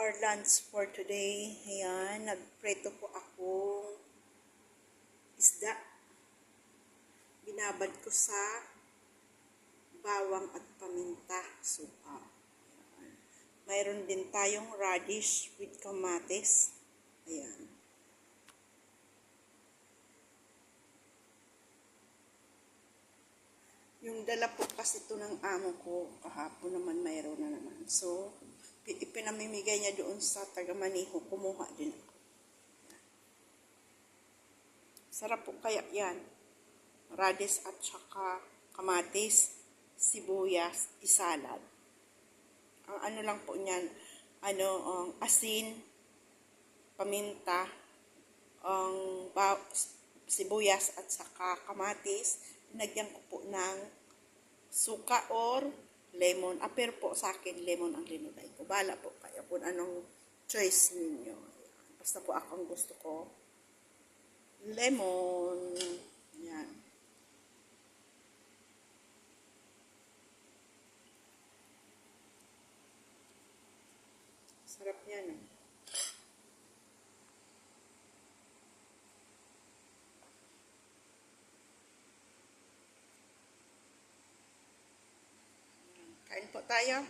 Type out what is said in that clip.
our lunch for today. Ayan, nagpreto po akong isda. Binabad ko sa bawang at paminta, suka. Ayan. Mayroon din tayong radish with kamatis. Ayan. Yung dala po kasi ito ng amo ko, kahapon naman mayroon na naman. So, ipinamimigay niya doon sa taga-Maniho, kumuha din ako. Sarap po kaya yan. Radish at saka kamatis, sibuyas, isalad. Ang ano lang po niyan, asin, paminta, sibuyas at saka kamatis. Nagyan ko po ng suka or lemon. Pero po sa akin, lemon ang linulay ko. Bahala po kayo kung anong choice ninyo. Basta po ako ang gusto ko. Lemon. Yan. Sarap yan. Kain po tayo.